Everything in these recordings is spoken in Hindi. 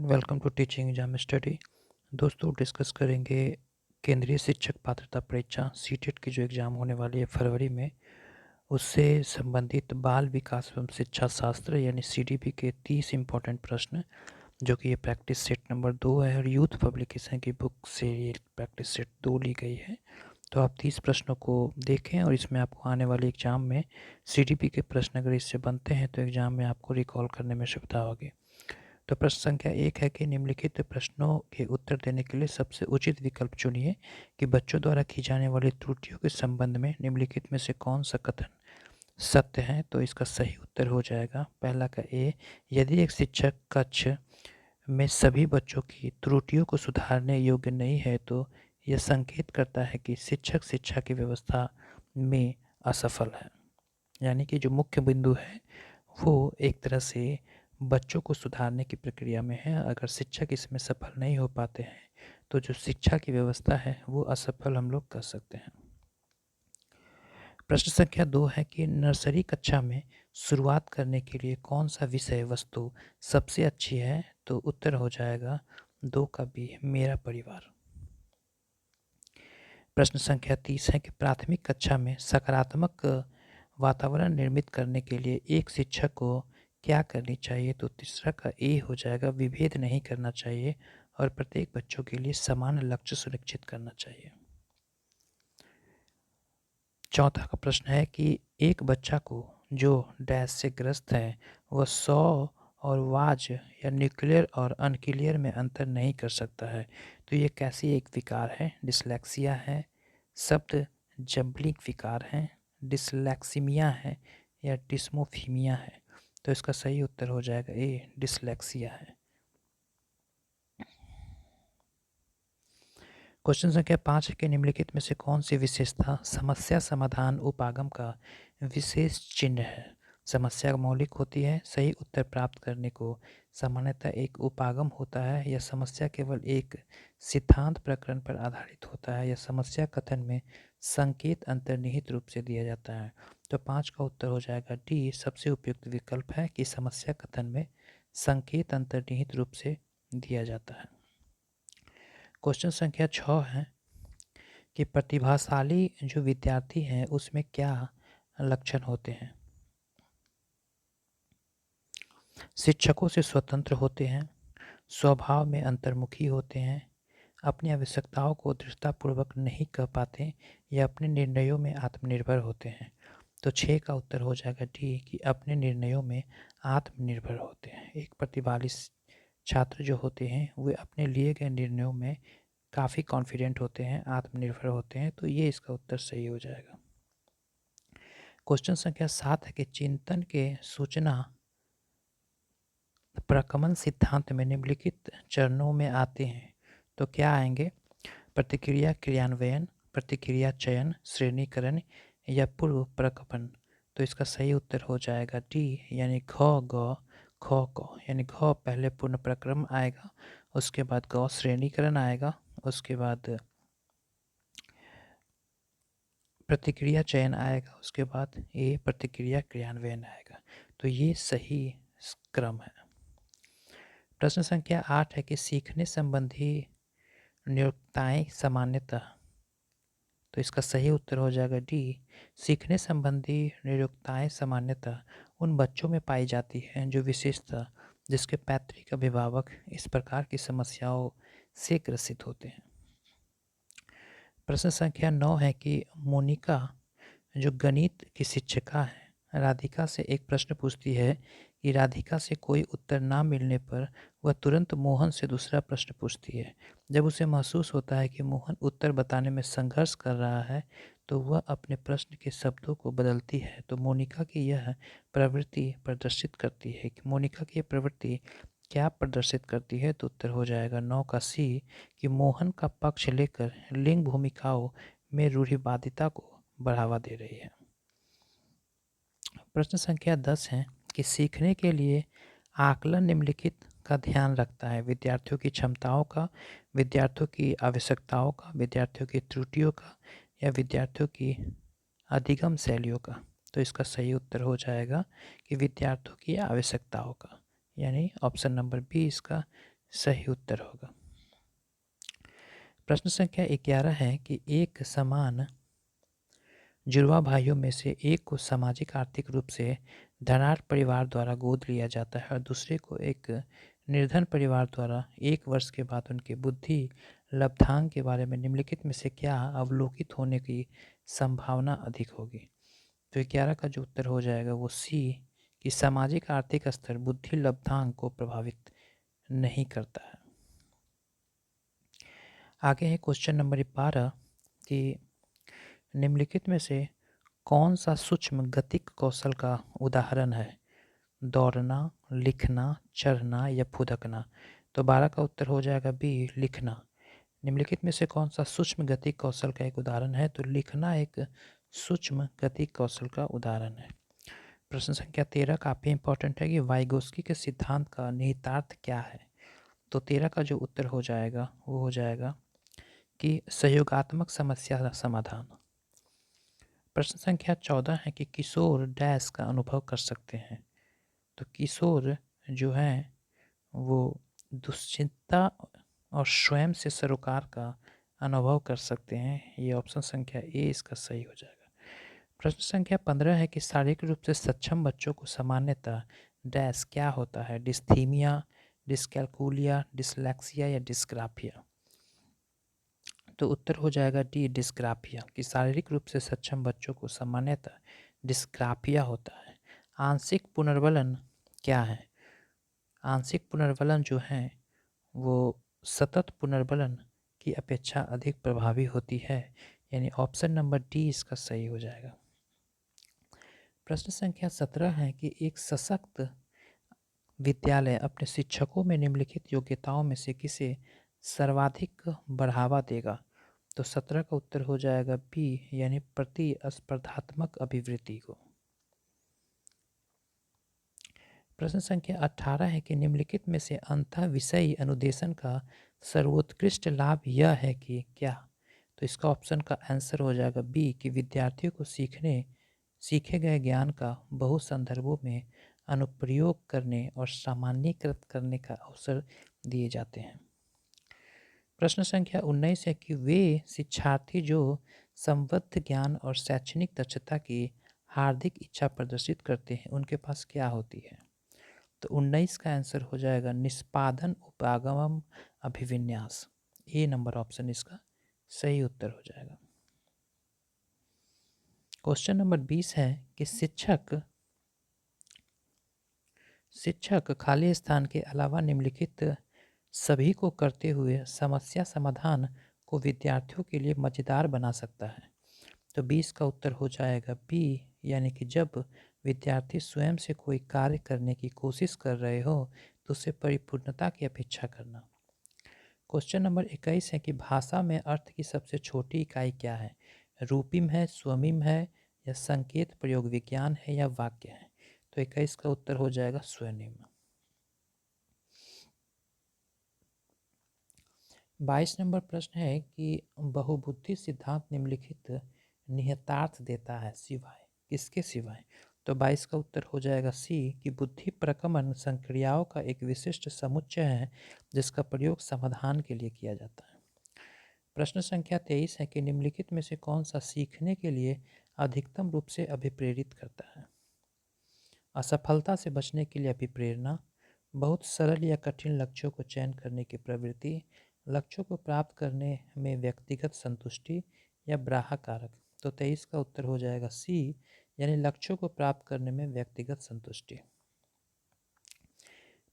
Welcome to teaching exam study. दोस्तों डिस्कस करेंगे केंद्रीय शिक्षक पात्रता परीक्षा सीटेट की जो एग्ज़ाम होने वाली है फरवरी में, उससे संबंधित बाल विकास एवं शिक्षा शास्त्र यानी सीडीपी के 30 इम्पोर्टेंट प्रश्न, जो कि ये प्रैक्टिस सेट नंबर 2 है और यूथ पब्लिकेशन की बुक से ये प्रैक्टिस सेट 2 ली गई है। तो आप 30 प्रश्नों को देखें और इसमें आपको आने वाले एग्ज़ाम में सीडीपी के प्रश्न अगर इससे बनते हैं तो एग्ज़ाम में आपको रिकॉल करने में सुविधा होगी। तो प्रश्न संख्या 1 है कि निम्नलिखित प्रश्नों के उत्तर देने के लिए सबसे उचित विकल्प चुनिए कि बच्चों द्वारा की जाने वाली त्रुटियों के संबंध में निम्नलिखित में से कौन सा कथन सत्य है। तो इसका सही उत्तर हो जाएगा पहला का ए। यदि एक शिक्षक कक्ष में सभी बच्चों की त्रुटियों को सुधारने योग्य नहीं है तो यह संकेत करता है कि शिक्षक शिक्षा की व्यवस्था में असफल है। यानी कि जो मुख्य बिंदु है वो एक तरह से बच्चों को सुधारने की प्रक्रिया में है। अगर शिक्षक इसमें सफल नहीं हो पाते हैं तो जो शिक्षा की व्यवस्था है वो असफल हम लोग कर सकते हैं। प्रश्न संख्या 2 है कि नर्सरी कक्षा में शुरुआत करने के लिए कौन सा विषय वस्तु सबसे अच्छी है। तो उत्तर हो जाएगा 2 का बी, मेरा परिवार। प्रश्न संख्या 30 है कि प्राथमिक कक्षा में सकारात्मक वातावरण निर्मित करने के लिए एक शिक्षक को क्या करनी चाहिए। तो तीसरा का ए हो जाएगा, विभेद नहीं करना चाहिए और प्रत्येक बच्चों के लिए समान लक्ष्य सुनिश्चित करना चाहिए। चौथा का प्रश्न है कि एक बच्चा को जो डैश से ग्रस्त है वह 100 और वाज या न्यूक्लियर और अनक्लियर में अंतर नहीं कर सकता है। तो ये कैसी एक विकार है? डिसलेक्सिया है, शब्द जबलिंग विकार है, डिसलेक्सीमिया है या डिस्मोफीमिया है। तो इसका सही उत्तर हो जाएगा ए, डिसलेक्सिया है। क्वेश्चन संख्या 5 है कि निम्नलिखित में से कौन सी विशेषता समस्या समाधान उपागम का विशेष चिन्ह है। समस्या मौलिक होती है, सही उत्तर प्राप्त करने को सामान्यतः एक उपागम होता है, यह समस्या केवल एक सिद्धांत प्रकरण पर आधारित होता है, यह समस्या कथन में संकेत अंतर्निहित रूप से दिया जाता है। तो 5 का उत्तर हो जाएगा डी, सबसे उपयुक्त विकल्प है कि समस्या कथन में संकेत अंतर्निहित रूप से दिया जाता है। क्वेश्चन संख्या 6 है कि प्रतिभाशाली जो विद्यार्थी हैं उसमें क्या लक्षण होते हैं। शिक्षकों से स्वतंत्र होते हैं, स्वभाव में अंतर्मुखी होते हैं, अपनी आवश्यकताओं को दृढ़तापूर्वक नहीं कह पाते या अपने निर्णयों में आत्मनिर्भर होते हैं। तो 6 का उत्तर हो जाएगा डी, कि अपने निर्णयों में आत्मनिर्भर होते हैं। एक प्रतिभाशाली छात्र जो होते हैं वे अपने लिए गए निर्णयों में काफ़ी कॉन्फिडेंट होते हैं, आत्मनिर्भर होते हैं। तो ये इसका उत्तर सही हो जाएगा। क्वेश्चन संख्या 7 है कि चिंतन के सूचना प्रकमन सिद्धांत में निम्नलिखित चरणों में आते हैं। तो क्या आएंगे? प्रतिक्रिया क्रियान्वयन, प्रतिक्रिया चयन, श्रेणीकरण या पूर्व प्रकपन। तो इसका सही उत्तर हो जाएगा डी, यानी घ ग ख क, यानी घ पहले पूर्ण प्रक्रम आएगा, उसके बाद ग श्रेणीकरण आएगा, उसके बाद प्रतिक्रिया चयन आएगा, उसके बाद ए प्रतिक्रिया क्रियान्वयन आएगा। तो ये सही क्रम है। प्रश्न संख्या 8 है कि सीखने संबंधी नियोक्ताएं सामान्यतः। तो इसका सही उत्तर हो जाएगा डी, सीखने संबंधी नियोक्ताएं सामान्यतः उन बच्चों में पाई जाती हैं जो विशेषतः जिसके पैतृक अभिभावक इस प्रकार की समस्याओं से ग्रसित होते हैं। प्रश्न संख्या 9 है कि मोनिका जो गणित की शिक्षिका है राधिका से एक प्रश्न पूछती है कि राधिका से कोई उत्तर ना मिलने पर वह तुरंत मोहन से दूसरा प्रश्न पूछती है। जब उसे महसूस होता है कि मोहन उत्तर बताने में संघर्ष कर रहा है तो वह अपने प्रश्न के शब्दों को बदलती है। तो मोनिका की यह प्रवृत्ति प्रदर्शित करती है कि मोनिका की यह प्रवृत्ति क्या प्रदर्शित करती है। तो उत्तर हो जाएगा 9 का सी, कि मोहन का पक्ष लेकर लिंग भूमिकाओं में रूढ़िवादिता को बढ़ावा दे रही है। प्रश्न संख्या 10 है कि सीखने के लिए आकलन निम्नलिखित का ध्यान रखता है। विद्यार्थियों की क्षमताओं का, विद्यार्थियों की आवश्यकताओं का, विद्यार्थियों की त्रुटियों का या विद्यार्थियों की अधिगम शैलियों का। तो इसका सही उत्तर हो जाएगा कि विद्यार्थियों की आवश्यकताओं का, यानी ऑप्शन नंबर बी इसका सही उत्तर होगा। प्रश्न संख्या 11 है कि एक समान जुड़वा भाइयों में से एक को सामाजिक आर्थिक रूप से धनाढ्य परिवार द्वारा गोद लिया जाता है और दूसरे को एक निर्धन परिवार द्वारा 1 वर्ष के बाद उनके बुद्धि लब्धांक के बारे में निम्नलिखित में से क्या अवलोकित होने की संभावना अधिक होगी। तो 11 का जो उत्तर हो जाएगा वो सी कि सामाजिक आर्थिक स्तर बुद्धि लब्धांक को प्रभावित नहीं करता है। आगे है क्वेश्चन नंबर 12 कि निम्नलिखित में से कौन सा सूक्ष्म गतिक कौशल का उदाहरण है? दौड़ना, लिखना, चढ़ना या फुदकना। तो 12 का उत्तर हो जाएगा बी, लिखना। निम्नलिखित में से कौन सा सूक्ष्म गतिक कौशल का एक उदाहरण है? तो लिखना एक सूक्ष्म गतिक कौशल का उदाहरण है। प्रश्न संख्या 13 काफ़ी इंपॉर्टेंट है कि वाइगोस्की के सिद्धांत का निहितार्थ क्या है? तो 13 का जो उत्तर हो जाएगा वो हो जाएगा कि सहयोगात्मक समस्या समाधान। प्रश्न संख्या 14 है कि किशोर डैश का अनुभव कर सकते हैं। तो किशोर जो हैं वो दुश्चिंता और स्वयं से सरोकार का अनुभव कर सकते हैं। ये ऑप्शन संख्या ए इसका सही हो जाएगा। प्रश्न संख्या 15 है कि शारीरिक रूप से सक्षम बच्चों को सामान्यतः डैश क्या होता है? डिस्थीमिया, डिस्कैल्कुलिया, डिसलेक्सिया या डिस्ग्राफिया। तो उत्तर हो जाएगा डी, डिस्ग्राफिया। कि शारीरिक रूप से सक्षम बच्चों को सामान्यतः डिस्ग्राफिया होता है। आंशिक पुनर्वलन क्या है? आंशिक पुनर्वलन जो है वो सतत पुनर्वलन की अपेक्षा अधिक प्रभावी होती है, यानी ऑप्शन नंबर डी इसका सही हो जाएगा। प्रश्न संख्या 17 है कि एक सशक्त विद्यालय अपने शिक्षकों में निम्नलिखित योग्यताओं में से किसे सर्वाधिक बढ़ावा देगा? तो 17 का उत्तर हो जाएगा बी, यानी प्रतिस्पर्धात्मक अभिवृत्ति को। प्रश्न संख्या 18 है कि निम्नलिखित में से अंतः विषयी अनुदेशन का सर्वोत्कृष्ट लाभ यह है कि क्या? तो इसका ऑप्शन का आंसर हो जाएगा बी, कि विद्यार्थियों को सीखे गए ज्ञान का बहु संदर्भों में अनुप्रयोग करने और सामान्यीकृत करने का अवसर दिए जाते हैं। प्रश्न संख्या 19 है कि वे शिक्षार्थी जो संबद्ध ज्ञान और शैक्षणिक दक्षता की हार्दिक इच्छा प्रदर्शित करते हैं उनके पास क्या होती है? तो 19 का आंसर हो जाएगा निष्पादन उपागम अभिविन्यास। ए नंबर ऑप्शन इसका सही उत्तर हो जाएगा। क्वेश्चन नंबर 20 है कि शिक्षक खाली स्थान के अलावा निम्नलिखित सभी को करते हुए समस्या समाधान को विद्यार्थियों के लिए मज़ेदार बना सकता है। तो 20 का उत्तर हो जाएगा बी, यानी कि जब विद्यार्थी स्वयं से कोई कार्य करने की कोशिश कर रहे हो तो उससे परिपूर्णता की अपेक्षा करना। क्वेश्चन नंबर 21 है कि भाषा में अर्थ की सबसे छोटी इकाई क्या है? रूपिम है, स्वमिम है या संकेत प्रयोग विज्ञान है या वाक्य है? तो 21 का उत्तर हो जाएगा स्वनिम। 22 नंबर प्रश्न है कि बहुबुद्धि सिद्धांत निम्नलिखित निहितार्थ देता है सिवाय किसके सिवाय? तो 22 का उत्तर हो जाएगा सी, कि बुद्धि प्रकमन संक्रियाओं का एक विशिष्ट समुच्चय है जिसका प्रयोग समाधान के लिए किया जाता है। प्रश्न संख्या 23 है कि निम्नलिखित में से कौन सा सीखने के लिए अधिकतम रूप से अभिप्रेरित करता है? असफलता से बचने के लिए अभिप्रेरणा, बहुत सरल या कठिन लक्ष्यों को चयन करने की प्रवृत्ति, लक्ष्यों को प्राप्त करने में व्यक्तिगत संतुष्टि या ब्राहा कारक। तो 23 का उत्तर हो जाएगा सी, यानी लक्ष्यों को प्राप्त करने में व्यक्तिगत संतुष्टि।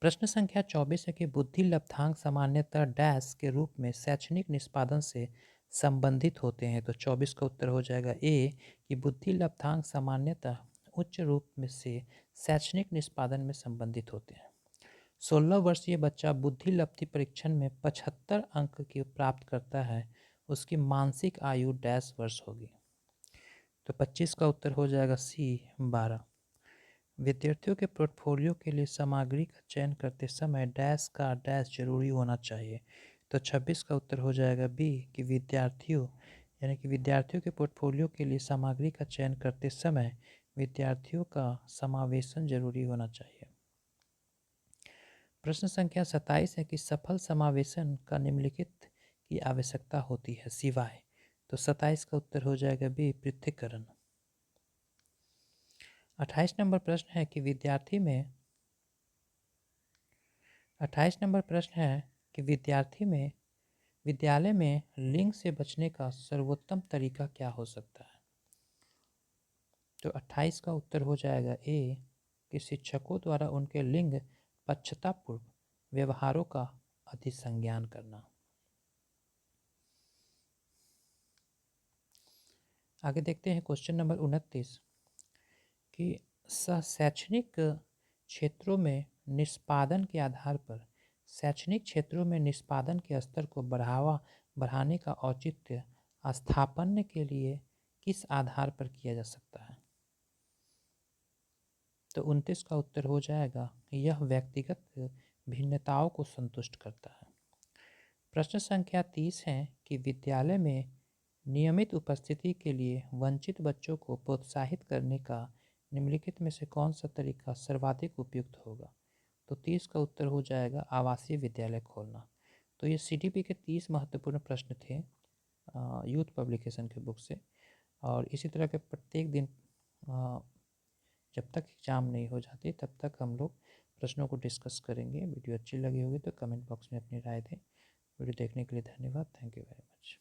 प्रश्न संख्या 24 है कि बुद्धि लब्धांक सामान्यतः डैश के रूप में शैक्षणिक निष्पादन से संबंधित होते हैं। तो 24 का उत्तर हो जाएगा ए, कि बुद्धि लब्धांक सामान्यतः उच्च रूप में से शैक्षणिक निष्पादन में संबंधित होते हैं। 16 वर्षीय बच्चा बुद्धि लब्धि परीक्षण में 75 अंक की प्राप्त करता है, उसकी मानसिक आयु डैश वर्ष होगी। तो 25 का उत्तर हो जाएगा सी, 12। विद्यार्थियों के पोर्टफोलियो के लिए सामग्री का चयन करते समय डैश का डैश जरूरी होना चाहिए। तो 26 का उत्तर हो जाएगा बी, कि विद्यार्थियों के पोर्टफोलियो के लिए सामग्री का चयन करते समय विद्यार्थियों का समावेशन जरूरी होना चाहिए। प्रश्न संख्या 27 है कि सफल समावेशन का निम्नलिखित की आवश्यकता होती है सिवाय। तो 27 का उत्तर हो जाएगा बी, पृथक्करण। 28 नंबर प्रश्न है कि विद्यालय में लिंग से बचने का सर्वोत्तम तरीका क्या हो सकता है। तो 28 का उत्तर हो जाएगा ए, कि शिक्षकों द्वारा उनके लिंग पक्षतापूर्ण व्यवहारों का अधिसंज्ञान करना। आगे देखते हैं क्वेश्चन नंबर 29 कि शैक्षणिक क्षेत्रों में निष्पादन के आधार पर शैक्षणिक क्षेत्रों में निष्पादन के स्तर को बढ़ाने का औचित्य स्थापन के लिए किस आधार पर किया जा सकता है। तो 29 का उत्तर हो जाएगा, यह व्यक्तिगत भिन्नताओं को संतुष्ट करता है। प्रश्न संख्या 30 है कि विद्यालय में नियमित उपस्थिति के लिए वंचित बच्चों को प्रोत्साहित करने का निम्नलिखित में से कौन सा तरीका सर्वाधिक उपयुक्त होगा। तो 30 का उत्तर हो जाएगा आवासीय विद्यालय खोलना। तो ये सीटीपी के 30 महत्वपूर्ण प्रश्न थे यूथ पब्लिकेशन के बुक से। और इसी तरह के प्रत्येक दिन जब तक एग्ज़ाम नहीं हो जाती तब तक हम लोग प्रश्नों को डिस्कस करेंगे। वीडियो अच्छी लगी होगी तो कमेंट बॉक्स में अपनी राय दें। वीडियो देखने के लिए धन्यवाद। Thank you very much.